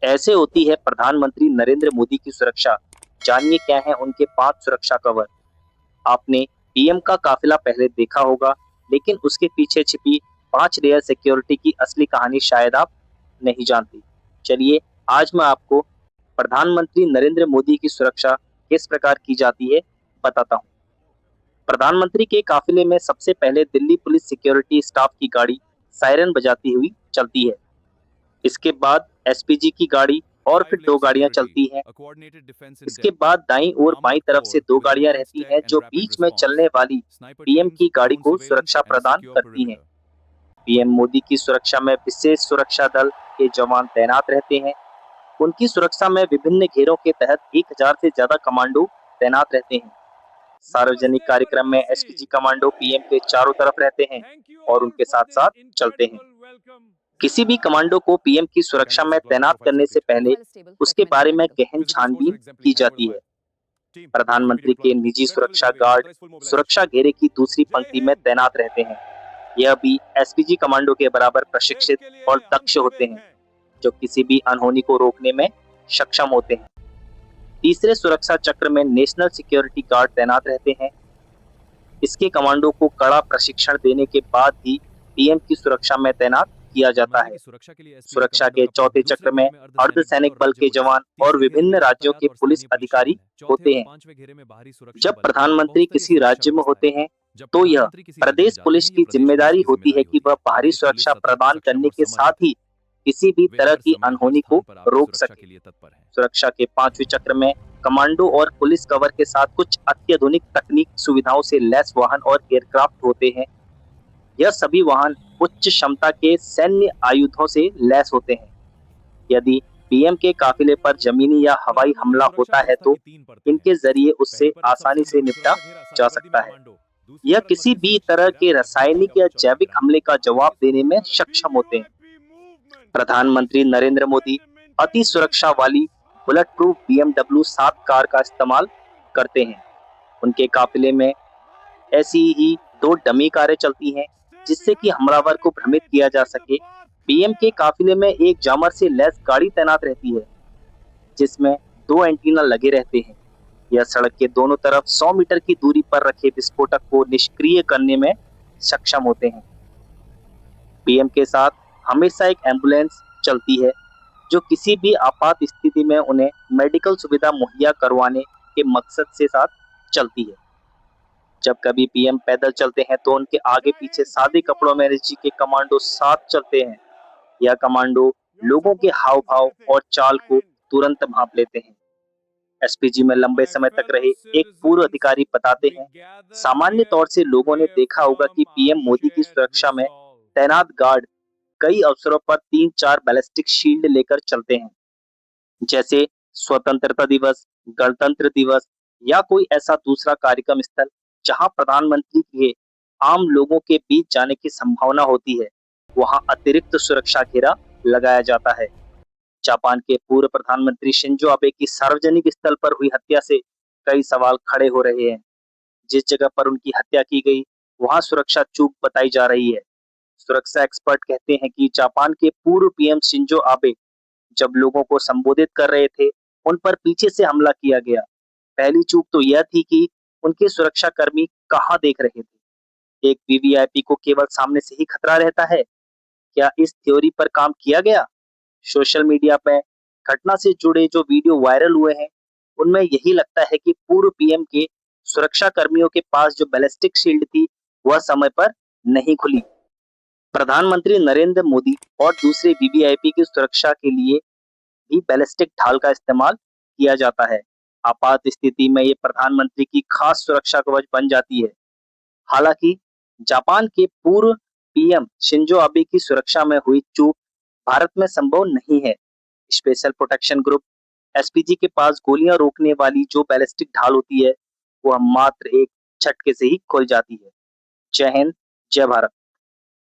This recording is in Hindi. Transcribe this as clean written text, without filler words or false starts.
ऐसे होती है प्रधानमंत्री नरेंद्र मोदी की सुरक्षा। जानिए क्या है उनके 5 सुरक्षा कवर। आपने पीएम का काफिला पहले देखा होगा, लेकिन उसके पीछे छिपी 5 लेयर सिक्योरिटी की असली कहानी शायद आप नहीं जानती। चलिए, आज मैं आपको प्रधानमंत्री नरेंद्र मोदी की सुरक्षा किस प्रकार की जाती है बताता हूँ। प्रधानमंत्री के काफिले में सबसे पहले दिल्ली पुलिस सिक्योरिटी स्टाफ की गाड़ी सायरन बजाती हुई चलती है। इसके बाद एसपीजी की गाड़ी और फिर 2 गाड़ियां चलती हैं। इसके बाद दाईं और बाईं तरफ से 2 गाड़ियां रहती हैं जो बीच में चलने वाली पीएम की गाड़ी को सुरक्षा प्रदान करती हैं। पीएम मोदी की सुरक्षा में विशेष सुरक्षा दल के जवान तैनात रहते हैं। उनकी सुरक्षा में विभिन्न घेरों के तहत 1000 से ज्यादा कमांडो तैनात रहते हैं। सार्वजनिक कार्यक्रम में एसपीजी कमांडो पीएम के चारों तरफ रहते हैं और उनके साथ साथ चलते हैं। किसी भी कमांडो को पीएम की सुरक्षा में तैनात करने से पहले उसके बारे में गहन छानबीन की जाती है। प्रधानमंत्री के निजी सुरक्षा गार्ड सुरक्षा घेरे की दूसरी पंक्ति में तैनात रहते हैं। यह भी एसपीजी कमांडो के बराबर प्रशिक्षित और दक्ष होते हैं, जो किसी भी अनहोनी को रोकने में सक्षम होते हैं। तीसरे सुरक्षा चक्र में नेशनल सिक्योरिटी गार्ड तैनात रहते हैं। इसके कमांडो को कड़ा प्रशिक्षण देने के बाद ही पीएम की सुरक्षा में तैनात किया जाता है। सुरक्षा के चौथे चक्र में अर्धसैनिक बल के जवान और विभिन्न राज्यों के पुलिस अधिकारी होते हैं। जब प्रधानमंत्री किसी राज्य में होते हैं, तो यह प्रदेश पुलिस की जिम्मेदारी होती है कि वह बाहरी सुरक्षा प्रदान करने के साथ ही किसी भी तरह की अनहोनी को रोक सके। सुरक्षा के 5वें चक्र में कमांडो और पुलिस कवर के साथ कुछ अत्याधुनिक तकनीक सुविधाओं से लैस वाहन और एयरक्राफ्ट होते हैं। यह सभी वाहन उच्च क्षमता के सैन्य आयुधों से लैस होते हैं। यदि पीएम के काफिले पर जमीनी या हवाई हमला होता है तो इनके जरिए उससे आसानी से निपटा जा सकता है। यह किसी भी तरह के रासायनिक या जैविक हमले का जवाब देने में सक्षम होते हैं। प्रधानमंत्री नरेंद्र मोदी अति सुरक्षा वाली बुलेट प्रूफ BMW 7 कार का इस्तेमाल करते हैं। उनके काफिले में ऐसी ही 2 डमी कारें चलती हैं, जिससे कि हमलावर को भ्रमित किया जा सके। पीएम के काफिले में एक जामर से लैस गाड़ी तैनात रहती है, जिसमें 2 एंटीना लगे रहते हैं। यह सड़क के दोनों तरफ 100 मीटर की दूरी पर रखे विस्फोटक को निष्क्रिय करने में सक्षम होते हैं। पीएम के साथ हमेशा एक एम्बुलेंस चलती है, जो किसी भी आपात स्थिति में उन्हें मेडिकल सुविधा मुहैया करवाने के मकसद से साथ चलती है। जब कभी पीएम पैदल चलते हैं तो उनके आगे पीछे सादे कपड़ों में एनएसजी के कमांडो साथ चलते हैं। यह कमांडो लोगों के हाव भाव और चाल को तुरंत भांप लेते हैं। एसपीजी में लंबे समय तक रहे एक पूर्व अधिकारी बताते हैं, सामान्य तौर से लोगों ने देखा होगा कि पीएम मोदी की सुरक्षा में तैनात गार्ड कई अवसरों पर 3-4 बैलिस्टिक शील्ड लेकर चलते हैं, जैसे स्वतंत्रता दिवस, गणतंत्र दिवस या कोई ऐसा दूसरा कार्यक्रम स्थल जहां प्रधानमंत्री के आम लोगों के बीच जाने की संभावना होती है। वहां अतिरिक्त सुरक्षा घेरा लगाया जाता है। जापान के पूर्व प्रधानमंत्री शिंजो आबे की सार्वजनिक स्थल पर हुई हत्या से कई सवाल खड़े हो रहे हैं। जिस जगह पर उनकी हत्या की गई, वहां सुरक्षा चूक बताई जा रही है। सुरक्षा एक्सपर्ट कहते हैं कि जापान के पूर्व पीएम शिंजो आबे जब लोगों को संबोधित कर रहे थे, उन पर पीछे से हमला किया गया। पहली चूक तो यह थी कि उनके सुरक्षा कर्मी कहां देख रहे थे। एक वीवीआईपी को केवल सामने से ही खतरा रहता है। क्या इस थ्योरी पर काम किया गया? सोशल मीडिया पे घटना से जुड़े जो वीडियो वायरल हुए हैं, उनमें यही लगता है कि पूर्व पीएम के सुरक्षा कर्मियों के पास जो बैलिस्टिक शील्ड थी, वह समय पर नहीं खुली। प्रधानमंत्री नरेंद्र मोदी और दूसरे वीवीआईपी की सुरक्षा के लिए भी बैलिस्टिक ढाल का इस्तेमाल किया जाता है। आपात स्थिति में ये प्रधानमंत्री की खास सुरक्षा कवच बन जाती है। हालांकि जापान के पूर्व पीएम शिंजो आबे की सुरक्षा में हुई चूक भारत में संभव नहीं है। स्पेशल प्रोटेक्शन ग्रुप एसपीजी के पास गोलियां रोकने वाली जो बैलिस्टिक ढाल होती है, वह मात्र एक झटके से ही खुल जाती है। जय हिंद, जय भारत।